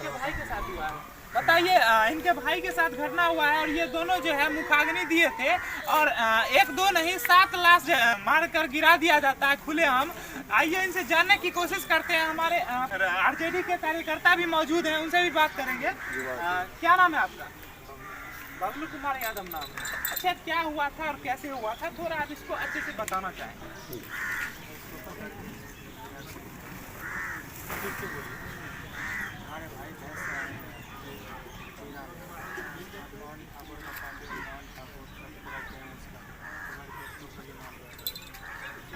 आपके भाई के साथ हुआ है। बताइए, इनके भाई के साथ घटना हुआ है और ये दोनों जो है मुखाग्नि दिए थे और एक दो नहीं 7 लाश मार कर गिरा दिया जाता है खुलेआम। आइए इनसे जानने की कोशिश करते हैं। हमारे आरजेडी के कार्यकर्ता भी मौजूद हैं, उनसे भी बात करेंगे। क्या नाम है आपका? बबलू कुमार यादव नाम है। अच्छा, क्या हुआ था और कैसे हुआ था, थोड़ा आप इसको अच्छे से बताना चाहें।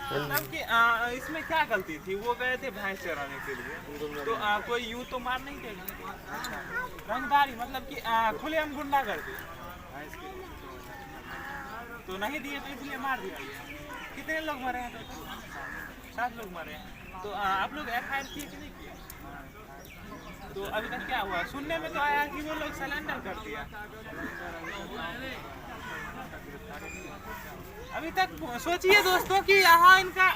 मतलब कि इसमें क्या गलती थी? वो गए थे भैंस चराने के लिए, तो कोई यूं तो मार नहीं थे। रंगदारी मतलब कि खुलेआम गुंडागर्दी तो नहीं दिए, तो इसलिए मार दिया। कितने लोग मरे हैं? तो 7 लोग मरे हैं। तो आप लोग FIR किए कि नहीं किए? तो अभी तक क्या हुआ? सुनने में तो आया कि वो लोग सरेंडर कर दिया। अभी तक सोचिए दोस्तों कि यहाँ इनका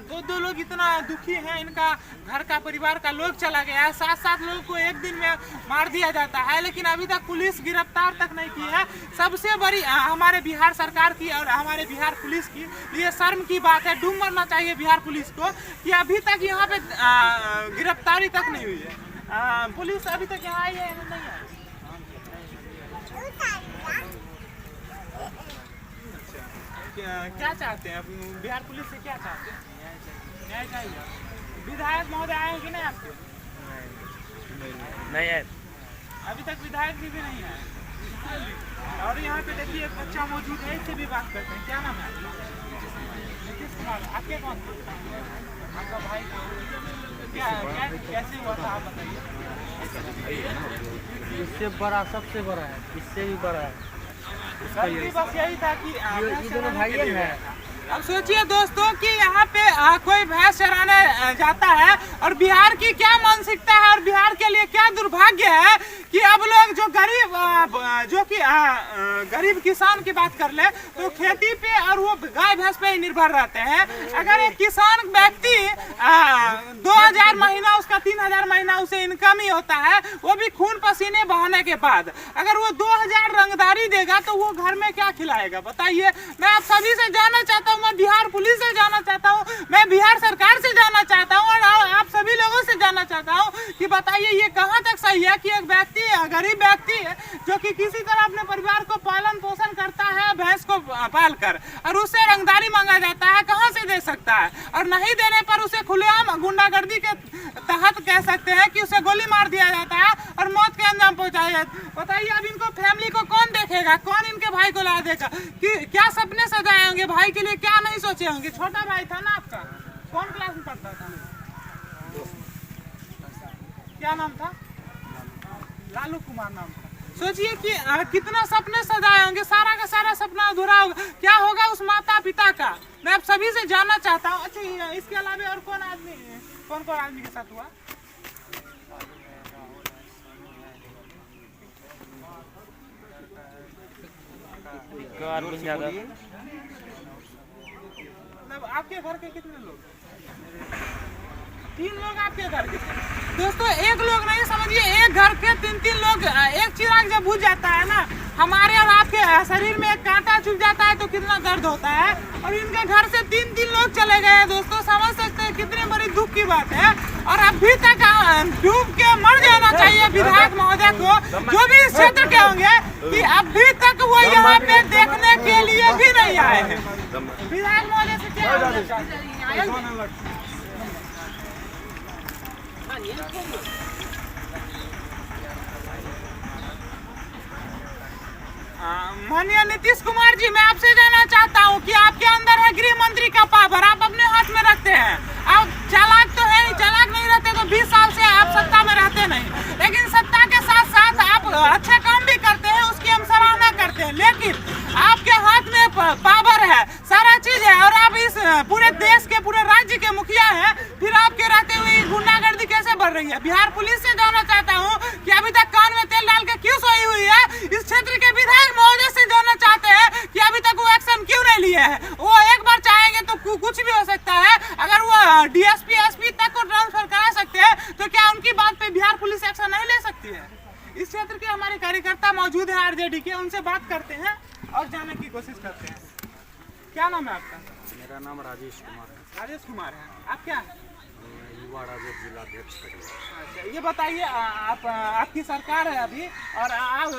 दो लोग इतना दुखी हैं, इनका घर का परिवार का लोग चला गया है। 7 लोगों को एक दिन में मार दिया जाता है, लेकिन अभी तक पुलिस गिरफ्तार तक नहीं की है। सबसे बड़ी हमारे बिहार सरकार की और हमारे बिहार पुलिस की ये शर्म की बात है। डूब मरना चाहिए बिहार पुलिस को कि अभी तक यहाँ पे गिरफ्तारी तक नहीं हुई है। पुलिस अभी तक यहाँ आई है नहीं आई? क्या चाहते हैं बिहार पुलिस से? क्या चाहते हैं? न्याय चाहिए। विधायक महोदय आए हैं कि नहीं आपके? नहीं आए अभी तक, विधायक भी नहीं आए। और यहाँ पे देखिए एक बच्चा मौजूद है, इससे भी बात करते हैं। क्या नाम है? नीतीश कुमार। आपके कौन? आपका भाई। क्या कैसे हुआ था आप बताइए। इससे बड़ा, सबसे बड़ा है, इससे भी बड़ा है। बस यही था कि ये दोनों भाई हैं। अब सोचिए दोस्तों कि यहाँ पे कोई भैंस चराने जाता है और बिहार की क्या मानसिकता है और बिहार के लिए क्या दुर्भाग्य है कि अब लोग जो गरीब किसान की बात कर ले तो खेती पे और वो गाय भैंस पे ही निर्भर रहते हैं। अगर एक किसान व्यक्ति 2000 महीना, उसका 3000 महीना उसे इनकम ही होता है, वो भी खून पसीने बहाने के बाद। अगर वो 2000 रंगदारी देगा तो वो घर में क्या खिलाएगा बताइए। मैं आप सभी से जानना चाहता हूँ, मैं बिहार पुलिस से जानना चाहता हूँ, मैं बिहार सरकार से जानना चाहता हूँ और आप सभी लोगों से जानना चाहता हूँ कि बताइए ये कहाँ तक सही है कि एक व्यक्ति, गरीब व्यक्ति जो कि किसी तरह अपने परिवार को पालन पोषण करता है भैंस को पाल कर, और उससे रंगदारी मांगा जाता है, कहाँ से दे सकता है? और नहीं देने पर उसे खुलेआम गुंडागर्दी के तहत कह सकते हैं कि उसे गोली मार दिया जाता है और मौत के अंजाम पहुंचाया जाता है। बताइए अब इनको फैमिली को कौन देखेगा? कौन इनके भाई को ला देगा? कि क्या सपने सजाए होंगे भाई के लिए, क्या नहीं सोचे होंगे? छोटा भाई था ना आपका, कौन क्लास में पढ़ता था? क्या नाम था? लालू कुमार नाम था। सोचिए कि कितना सपने सजाए होंगे, सारा का सारा सपना अधूरा होगा। क्या होगा उस माता पिता का? मैं आप सभी से जानना चाहता हूँ। अच्छा, इसके अलावा और कौन आदमी के साथ हुआ? मतलब आपके घर के कितने लोग? 3 लोग आपके घर के। दोस्तों एक लोग नहीं, समझिए एक घर के 3 लोग। एक चिराग जब बुझ जाता है ना, हमारे और आपके शरीर में एक कांटा चुभ जाता है तो कितना दर्द होता है। और इनके घर से 3 लोग चले गए हैं। दोस्तों समझ सकते हैं कितनी बड़ी दुख की बात है। और अभी तक डूब के मर जाना चाहिए विधायक महोदय को, जो भी इस क्षेत्र के होंगे, कि अभी तक वो यहाँ पे देखने के लिए भी नहीं आए हैं। विधायक महोदय से क्या माननीय नीतीश कुमार जी, मैं आपसे जानना चाहता हूं कि आपके अंदर है गृह मंत्री का पावर, आप अपने हाथ में रखते हैं। आप चालाक तो है नहीं, चालाक नहीं रहते तो 20 साल से आप सत्ता में रहते नहीं, लेकिन सत्ता के साथ साथ आप अच्छे काम भी करते हैं, उसकी हम सराहना करते हैं। लेकिन आपके हाथ में पावर है, सारा चीज है, और आप इस पूरे देश के, पूरे राज्य के मुखिया हैं, फिर आपके रहते हुए गुंडागर्दी कैसे बढ़ रही है? बिहार पुलिस से जानना चाहता हूँ कि अभी तक कान में तेल डाल के क्यों सोई हुई है? इस क्षेत्र के विधायक महोदय से जानना चाहते हैं कि अभी तक वो एक्शन क्यों नहीं लिए हैं? वो एक बार चाहेंगे जाएंगे तो कुछ भी हो सकता है। अगर वो डीएसपी एसपी तक को ट्रांसफर करा सकते हैं तो क्या उनकी बात पे बिहार पुलिस एक्शन नहीं ले सकती है? इस क्षेत्र के हमारे कार्यकर्ता मौजूद हैं आरजेडी के, उनसे बात करते हैं और जानने की कोशिश करते हैं। क्या नाम है आपका? मेरा नाम राजेश कुमार है। राजेश कुमार है। आप क्या है? युवा राजद जिलाध्यक्ष करिए। अच्छा, ये बताइए आपकी सरकार है अभी, और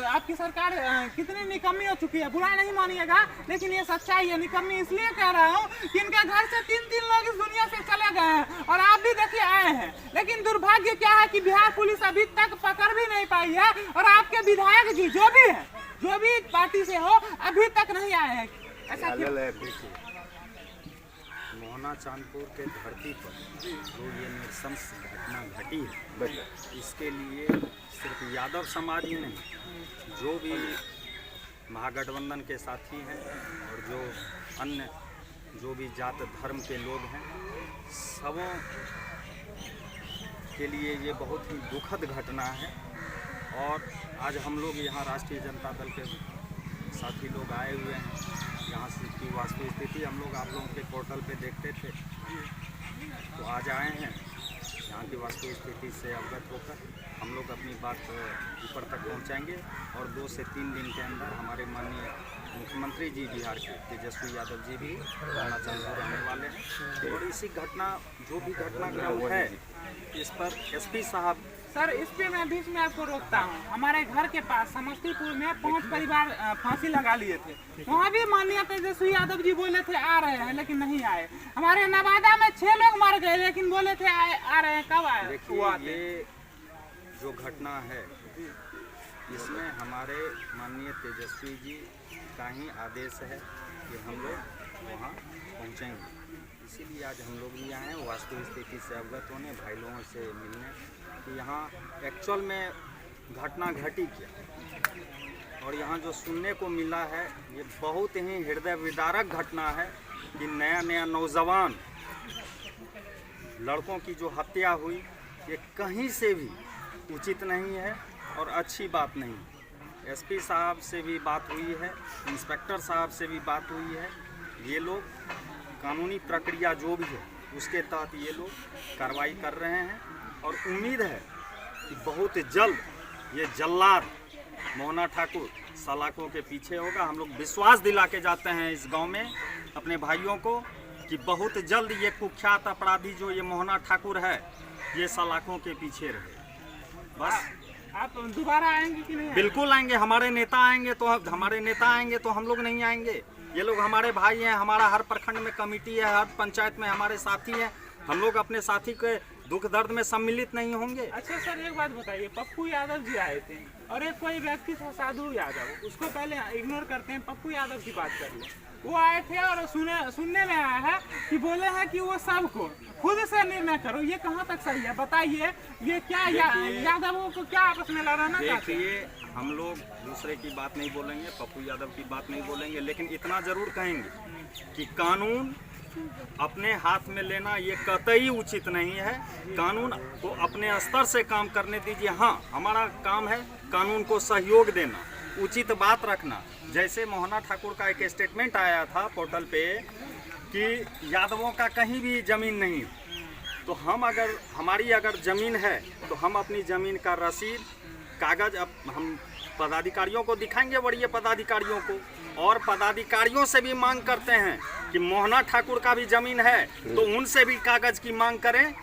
आपकी सरकार कितनी निकम्मी हो चुकी है? बुरा नहीं मानिएगा, लेकिन ये सच्चाई है। निकम्मी इसलिए कह रहा हूँ कि इनके घर से 3 लोग इस दुनिया से चले गए हैं और आप भी देखिए आए हैं, लेकिन दुर्भाग्य क्या है कि बिहार पुलिस अभी तक पकड़ भी नहीं पाई है और आपके विधायक जी जो भी पार्टी से हो अभी तक नहीं आए हैं। ऐसा क्यों? मोहना चांदपुर के धरती पर जो ये नृशंस घटना घटी है, इसके लिए सिर्फ यादव समाज ही नहीं, जो भी महागठबंधन के साथी हैं और जो अन्य जो भी जात धर्म के लोग हैं, सबों के लिए ये बहुत ही दुखद घटना है। और आज हम लोग यहाँ राष्ट्रीय जनता दल के साथी लोग आए हुए हैं। यहाँ से की वास्तविक स्थिति हम लोग आप लोगों के पोर्टल पे देखते थे, तो आज आए हैं यहाँ की वास्तविक स्थिति से अवगत होकर हम लोग अपनी बात ऊपर तक पहुँचाएंगे और 2 से 3 दिन के अंदर हमारे माननीय मुख्यमंत्री जी बिहार के तेजस्वी यादव जी भी मोहना चांदपुर आने वाले हैं। और इसी घटना जो भी घटनाक्रम है इस पर एसपी साहब। सर, इस पे मैं बीच में आपको रोकता हूँ। हमारे घर के पास समस्तीपुर में 5 परिवार फांसी लगा लिए थे, वहाँ भी माननीय तेजस्वी यादव जी बोले थे आ रहे हैं, लेकिन नहीं आए। हमारे नवादा में 6 लोग मर गए, लेकिन बोले थे आ रहे हैं। कब आए? देखिए, ये जो घटना है इसमें हमारे माननीय तेजस्वी जी का ही आदेश है कि हम लोग वहाँ पहुँचेंगे। इसीलिए आज हम लोग भी आए हैं वास्तविक स्थिति से अवगत होने, भाई लोगों से मिलने कि यहाँ एक्चुअल में घटना घटी क्या। और यहाँ जो सुनने को मिला है ये बहुत ही हृदय विदारक घटना है कि नया नौजवान लड़कों की जो हत्या हुई, ये कहीं से भी उचित नहीं है और अच्छी बात नहीं। एसपी साहब से भी बात हुई है, इंस्पेक्टर साहब से भी बात हुई है। ये लोग कानूनी प्रक्रिया जो भी है उसके तहत ये लोग कार्रवाई कर रहे हैं और उम्मीद है कि बहुत जल्द ये जल्लाद मोहना ठाकुर सलाखों के पीछे होगा। हम लोग विश्वास दिला के जाते हैं इस गांव में अपने भाइयों को कि बहुत जल्द ये कुख्यात अपराधी जो ये मोहना ठाकुर है ये सलाखों के पीछे रहे। बस आप दोबारा आएंगे कि नहीं? बिल्कुल आएंगे। हमारे नेता आएंगे तो हम लोग नहीं आएंगे। ये लोग हमारे भाई हैं, हमारा हर प्रखंड में कमेटी है, हर पंचायत में हमारे साथी हैं। हम लोग अपने साथी के दुख दर्द में सम्मिलित नहीं होंगे। अच्छा सर, एक बात बताइए, पप्पू यादव जी आए थे और एक कोई व्यक्ति था साधु यादव, उसको पहले इग्नोर करते हैं, पप्पू यादव की बात कर ले। वो आए थे और सुनने में आया है कि बोले हैं कि वो सबको खुद से निर्णय करो। ये कहाँ तक सही है बताइए? ये क्या यादवों को क्या आपस में लड़ाना चाहते हैं? देखिए, हम लोग दूसरे की बात नहीं बोलेंगे, पप्पू यादव की बात नहीं बोलेंगे, लेकिन इतना जरूर कहेंगे कि कानून अपने हाथ में लेना ये कतई उचित नहीं है। कानून को अपने स्तर से काम करने दीजिए। हाँ, हमारा काम है कानून को सहयोग देना, उचित बात रखना। जैसे मोहना ठाकुर का एक स्टेटमेंट आया था पोर्टल पे कि यादवों का कहीं भी ज़मीन नहीं, तो हमारी अगर ज़मीन है तो हम अपनी ज़मीन का रसीद कागज़ अब हम पदाधिकारियों को दिखाएंगे, बड़े पदाधिकारियों को, और पदाधिकारियों से भी मांग करते हैं कि मोहना ठाकुर का भी ज़मीन है तो उनसे भी कागज़ की मांग करें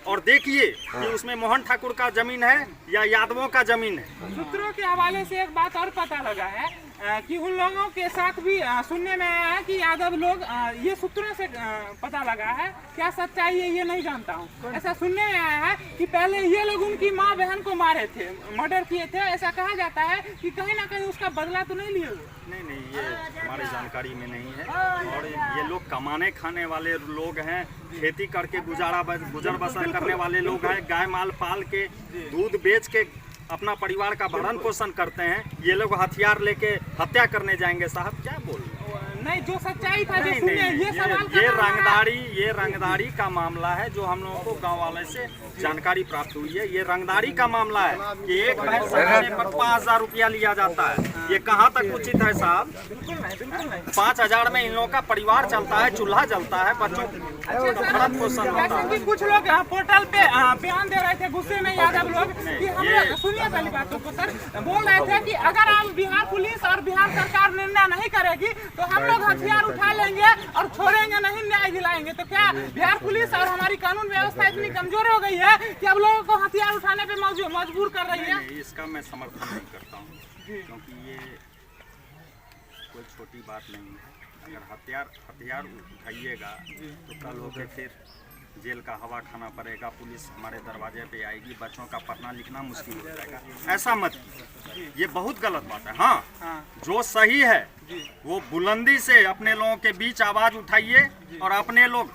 और देखिए कि उसमें मोहन ठाकुर का ज़मीन है या यादवों का ज़मीन है। सूत्रों के हवाले से एक बात और पता लगा है कि उन लोगों के साथ भी सुनने में आया है कि यादव लोग, ये सूत्रों से पता लगा है, क्या सच्चाई है ये नहीं जानता हूँ, ऐसा सुनने में आया है कि पहले ये लोग उनकी माँ बहन को मारे थे, मर्डर किए थे। ऐसा कहा जाता है कि कहीं ना कहीं उसका बदला तो नहीं लिए हुए? नहीं, ये हमारी जानकारी में नहीं है। और ये लोग कमाने खाने वाले लोग हैं, खेती करके गुजर बसर करने वाले लोग हैं, गाय माल पाल के दूध बेच के अपना परिवार का भरण पोषण करते हैं। ये लोग हथियार लेके हत्या करने जाएंगे? साहब क्या बोल रहे हैं? नहीं, जो सच्चाई था जो नहीं, सुनिए, नहीं, ये सवाल का ये मामला है। ये रंगदारी का मामला है जो हम लोगों को गांव वाले से जानकारी प्राप्त हुई है। ये रंगदारी का मामला है कि एक भैंस बनाने पर 5,000 रुपया लिया जाता है। ये कहाँ तक उचित है साहब? बिल्कुल नहीं, बिल्कुल नहीं। 5,000 में इन लोगों का परिवार चलता है, चूल्हा जलता है, बच्चों भरण पोषण होता जैसे कि है। कुछ लोग पोर्टल पे बयान दे रहे थे गुस्से में यादव लोग कि हम लोग, सुनिए पहली बातों को सर, बोल रहे थे कि अगर हम बिहार पुलिस और बिहार सरकार निर्णय नहीं करेगी तो हम लोग हथियार उठा लेंगे और छोड़ेंगे नहीं, न्याय दिलाएंगे। तो क्या बिहार पुलिस और हमारी कानून व्यवस्था इतनी कमजोर हो गई है कि अब लोगों को हथियार उठाने पे मजबूर कर रही है? नहीं, इसका मैं समर्थन नहीं करता हूँ, क्योंकि ये कोई छोटी बात नहीं है। अगर हथियार उठाइएगा तो कल होके फिर जेल का हवा खाना पड़ेगा, पुलिस हमारे दरवाजे पे आएगी, बच्चों का पढ़ना लिखना मुश्किल हो जाएगा। ऐसा मत कीजिए, ये बहुत गलत बात है। हाँ, जो सही है वो बुलंदी से अपने लोगों के बीच आवाज उठाइए। और अपने लोग,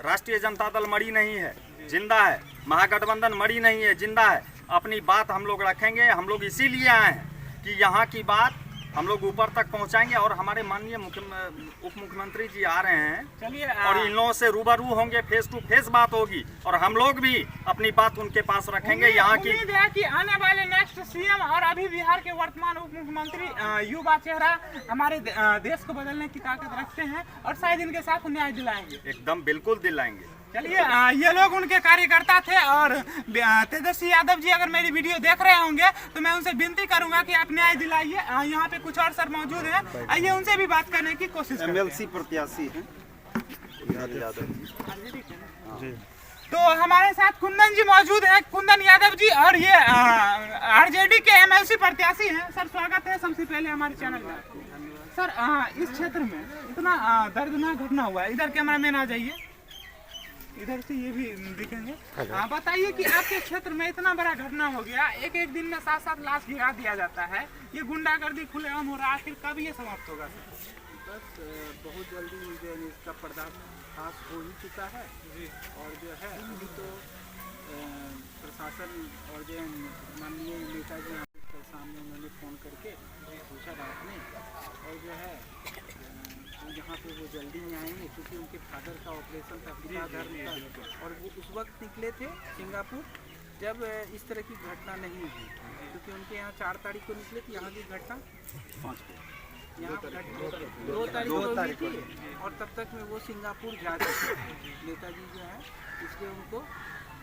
राष्ट्रीय जनता दल मरी नहीं है, जिंदा है। महागठबंधन मरी नहीं है, जिंदा है। अपनी बात हम लोग रखेंगे। हम लोग इसीलिए आए हैं कि यहाँ की बात हम लोग ऊपर तक पहुंचाएंगे। और हमारे माननीय उप मुख्यमंत्री जी आ रहे हैं, चलिए और इन लोगों से रूबरू होंगे, फेस टू फेस बात होगी, और हम लोग भी अपनी बात उनके पास रखेंगे। यहाँ की उम्मीद है कि आने वाले नेक्स्ट सीएम और अभी बिहार के वर्तमान उप मुख्यमंत्री युवा चेहरा हमारे देश को बदलने की ताकत रखते हैं और शायद इनके साथ न्याय दिलाएंगे। एकदम बिल्कुल दिलाएंगे। चलिए, ये लोग उनके कार्यकर्ता थे। और तेजस्वी यादव जी अगर मेरी वीडियो देख रहे होंगे तो मैं उनसे विनती करूंगा कि आप न्याय दिलाइए। यहाँ पे कुछ और सर मौजूद हैं, आइए उनसे भी बात करने की कोशिश करें। MLC प्रत्याशी हैं तो हमारे साथ कुंदन जी मौजूद हैं, कुंदन यादव जी, और ये आरजेडी के MLC प्रत्याशी हैं। सर स्वागत है सबसे पहले हमारे चैनल में। सर इस क्षेत्र में इतना दर्दनाक घटना हुआ है, इधर कैमरामैन आ जाइए, इधर से ये भी दिखेंगे। बताइए कि आपके क्षेत्र में इतना बड़ा घटना हो गया, एक एक दिन में 7-7 लाश गिरा दिया जाता है, ये गुंडागर्दी खुलेआम हो रहा है, आखिर कब ये समाप्त होगा? बस बहुत जल्दी जो है इसका पर्दाफाश हो ही चुका है। और जो है अभी तो प्रशासन और जो माननीय नेताजी के सामने उन्होंने फ़ोन करके पूछा रात में, और जो है यहाँ पे वो जल्दी नहीं आएंगे क्योंकि उनके फादर का ऑपरेशन था, पिता धर्म का, और वो उस वक्त निकले थे सिंगापुर जब इस तरह की घटना नहीं हुई, क्योंकि उनके यहाँ 4 तारीख को निकले थे, यहाँ की घटना 5 को, यहाँ 2 तारीख को हुई थी। और तब तक में वो सिंगापुर जा चुके नेताजी जो है, इसलिए उनको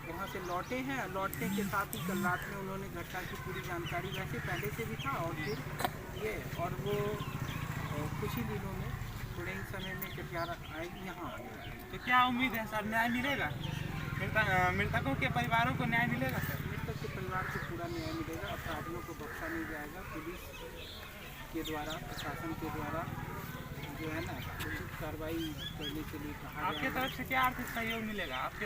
वहाँ से लौटे हैं। लौटने के साथ ही कल रात में उन्होंने घटना की पूरी जानकारी वैसे पहले से भी था, और फिर ये, और वो कुछ ही दिनों में, थोड़े ही समय में कटिहार आएगी यहाँ। तो क्या उम्मीद है सर, न्याय मिलेगा? मृतकों के परिवारों को न्याय मिलेगा सर? मृतक के परिवार को पूरा न्याय मिलेगा, अपराधियों को बख्शा नहीं जाएगा। पुलिस के द्वारा, प्रशासन के द्वारा जो है ना उचित कार्रवाई करने के लिए कहा। आपके तरफ से क्या आर्थिक सहयोग मिलेगा? आपके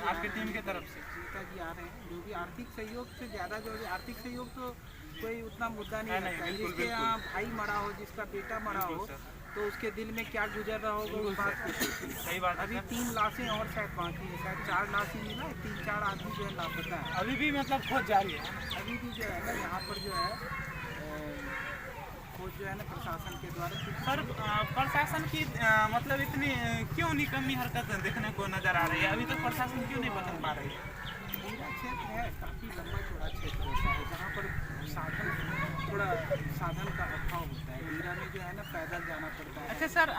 आपके टीम के तरफ से नेताजी आ रहे हैं, जो भी आर्थिक सहयोग से ज़्यादा जो है, आर्थिक सहयोग तो कोई उतना मुद्दा नहीं रहता है। जिसके यहाँ भाई मरा हो, जिसका बेटा मरा हो, तो उसके दिल में क्या गुजर रहा होगा उस बात को। सही बात। अभी 3 लाशें और शायद बाकी है, शायद 4 लाशें मिला है, 3-4 आदमी जो है लापता है। अभी भी मतलब खोज जारी है? अभी भी जो है ना यहाँ पर जो है खोज जो है ना प्रशासन के द्वारा। सर प्रशासन की मतलब इतनी क्यों निकम्मी हरकत देखने को नजर आ रही है? अभी तक प्रशासन क्यों नहीं पकड़ पा रही है? मेरा क्षेत्र है काफ़ी लंबा चौड़ा क्षेत्र होता है, जहाँ पर साधन का अभाव होता है। मीरा में जो है ना पैदल जाना पड़ता है। अच्छा सर,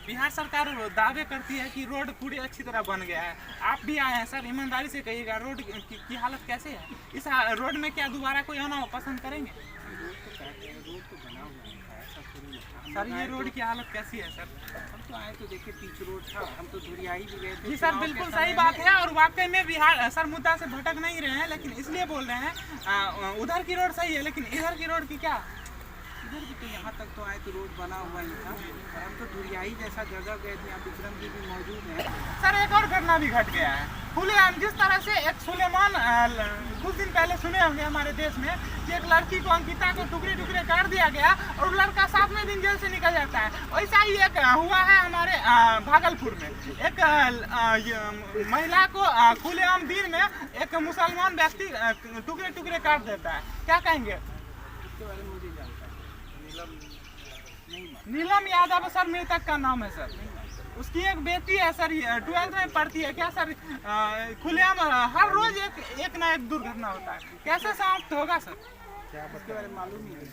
बिहार सरकार दावे करती है कि रोड पूरी अच्छी तरह बन गया है, आप भी आए हैं सर, ईमानदारी से कहिएगा रोड की हालत कैसे है? इस रोड में क्या दोबारा कोई आना पसंद करेंगे? रोड तो बना हुआ है, ऐसा थोड़ी नहीं। सर ये रोड की हालत कैसी है सर? हम तो आए तो देखिए पिच रोड था, हम तो धुरियाई भी गए थे। जी सर, बिल्कुल सही बात है, और वाकई में बिहार सर मुद्दा से भटक नहीं रहे हैं, लेकिन इसलिए बोल रहे हैं उधर की रोड सही है, लेकिन इधर की रोड की क्या? इधर भी तो यहाँ तक तो आए तो रोड बना हुआ ही था, और हम तो धुरियाई जैसा जगह गए थे, यहाँ विक्रम जी भी मौजूद हैं। सर एक और घटना भी घट गया है खुलेआम, जिस तरह से एक सुलेमान कुछ दिन पहले सुने होंगे हमारे देश में कि एक लड़की को, अंकिता को टुकड़े टुकड़े काट दिया गया और लड़का 7वें दिन जेल से निकल जाता है। वैसा ही एक हुआ है हमारे भागलपुर में, एक महिला को खुलेआम दिन में एक मुसलमान व्यक्ति टुकड़े टुकड़े काट देता है, क्या कहेंगे? इसके बारे में मुझे जानकारी नीलम यादव सर मृतक का नाम है सर। उसकी एक बेटी है सर, 12th में पढ़ती है। क्या सर खुलेआम हर रोज एक ना एक दुर्घटना होता है, कैसे समाप्त होगा सर? इसके बारे में मालूम ही नहीं।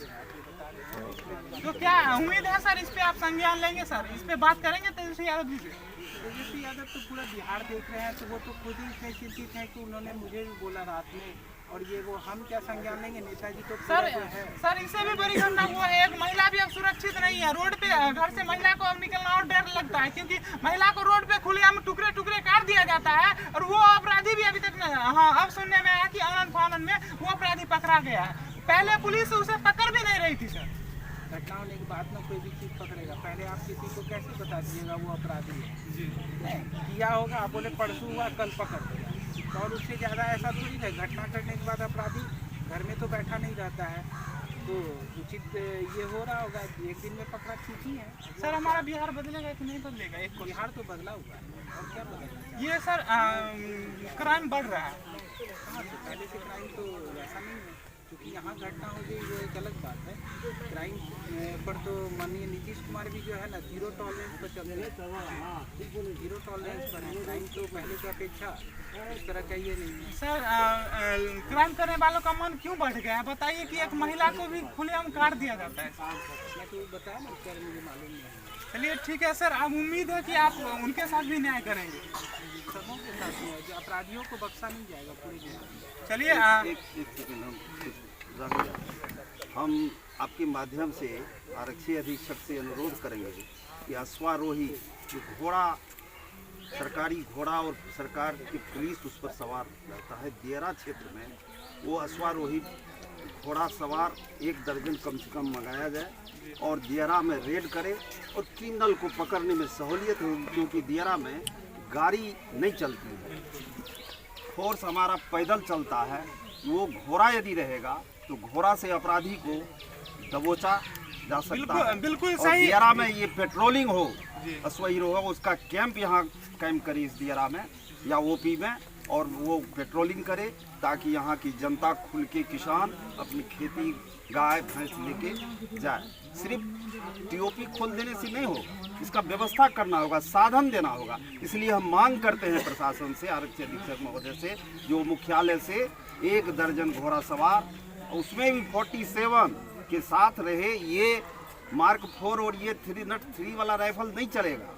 तो क्या उम्मीद है सर इस पे आप संज्ञान लेंगे सर, इस पे बात करेंगे तेजस्वी यादव जी से? तेजस्वी यादव तो पूरा बिहार देख रहे हैं, तो वो तो खुद ही इतने चिंतित हैं कि उन्होंने मुझे भी बोला रात में, और ये वो हम क्या संज्ञान लेंगे? नेताजी तो सर पूरा जो है। सर इससे भी बड़ी घटना हुआ है, एक महिला भी अब सुरक्षित नहीं है रोड पे। घर से महिला को अब निकलना और डर लगता है, क्योंकि महिला को रोड पे खुलेआम टुकड़े टुकड़े काट दिया जाता है, और वो अपराधी भी अभी तक हाँ अब सुनने में आया कि आनंद फानंद में वो अपराधी पकड़ा गया है। पहले पुलिस उसे पकड़ भी नहीं रही थी सर। घटना होने के बाद में कोई भी चीज़ पकड़ेगा, पहले आप किसी को कैसे बता दीजिएगा वो अपराधी है? जी किया होगा, आप बोले परसों हुआ कल पकड़ देगा, और उससे ज़्यादा ऐसा थोड़ी है। घटना करने के बाद अपराधी घर में तो बैठा नहीं रहता है, तो उचित ये हो रहा होगा, एक दिन में पकड़ा ठीक ही है। सर हमारा बिहार बदलेगा कि नहीं बदलेगा? एक बिहार तो बदला हुआ है, और क्या बदलेगा? ये सर क्राइम बढ़ रहा है। हाँ, तो पहले से क्राइम तो ऐसा नहीं है, क्योंकि यहाँ घटना हो गई वो एक अलग बात है। क्राइम पर तो माननीय नीतीश कुमार भी जो है ना जीरो टॉलरेंस पर चल रहे हैं, जीरो टॉलरेंस पर है। क्राइम तो पहले की अपेक्षा इस तरह का ये नहीं है। सर क्राइम करने वालों का मन क्यों बढ़ गया है बताइए, कि एक महिला को भी खुलेआम काट दिया जाता है। मैं तो बताया ना, उसके बारे में मुझे मालूम नहीं है। चलिए ठीक है सर, अब उम्मीद है कि आप उनके साथ भी न्याय करेंगे। सबों के साथ में है, जो अपराधियों को बख्शा नहीं जाएगा पूरी दुनिया में। चलिए एक सेकंड हम आपके माध्यम से आरक्षी अधीक्षक से अनुरोध करेंगे कि अश्वारोही जो घोड़ा, सरकारी घोड़ा और सरकार की पुलिस उस पर सवार रहता है, दियरा क्षेत्र में वो अश्वारोही घोड़ा सवार 1 दर्जन कम से कम मंगाया जाए और दियरा में रेड करे और क्रिमिनल को पकड़ने में सहूलियत होगी, क्योंकि दियरा में गाड़ी नहीं चलती है, फोर्स हमारा पैदल चलता है। वो घोड़ा यदि रहेगा तो घोड़ा से अपराधी को दबोचा जा सकता है। बिल्कुल और सही। दियारा में ये पेट्रोलिंग हो, अश्वही होगा, उसका कैंप यहाँ कैंप करे इस दियारा में या ओपी में, और वो पेट्रोलिंग करे ताकि यहाँ की जनता खुल के, किसान अपनी खेती गाय भैंस लेके जाए। सिर्फ टीओपी खोल देने से नहीं होगा, इसका व्यवस्था करना होगा, साधन देना होगा। इसलिए हम मांग करते हैं प्रशासन से, आरक्षी अधीक्षक महोदय से, जो मुख्यालय से 1 दर्जन घोड़ा सवार, उसमें भी 47 के साथ रहे। ये मार्क 4 और ये 303 वाला राइफल नहीं चलेगा,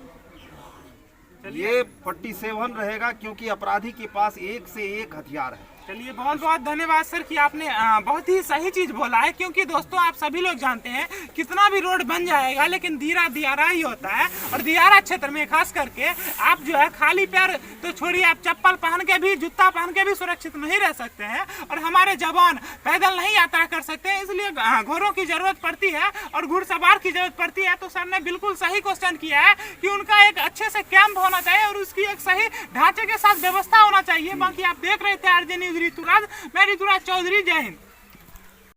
ये 47 रहेगा, क्योंकि अपराधी के पास एक से एक हथियार है। चलिए बहुत बहुत धन्यवाद सर कि आपने बहुत ही सही चीज बोला है, क्योंकि दोस्तों आप सभी लोग जानते हैं कितना भी रोड बन जाएगा लेकिन दियारा ही होता है, और दियारा क्षेत्र में खास करके आप जो है खाली पैर तो छोड़िए, आप चप्पल पहन के भी, जूता पहन के भी सुरक्षित नहीं रह सकते हैं, और हमारे जवान पैदल नहीं यात्रा कर सकते हैं, इसलिए घोड़ों की जरूरत पड़ती है और घुड़सवार की जरूरत पड़ती है। तो सर ने बिल्कुल सही क्वेश्चन किया है कि उनका एक अच्छे से कैंप होना चाहिए और उसकी एक सही ढांचे के साथ व्यवस्था होना चाहिए। बाकी आप देख रहे थे आरजे न्यूज ऋतुराज, मैं ऋतुराज चौधरी, जय हिंद।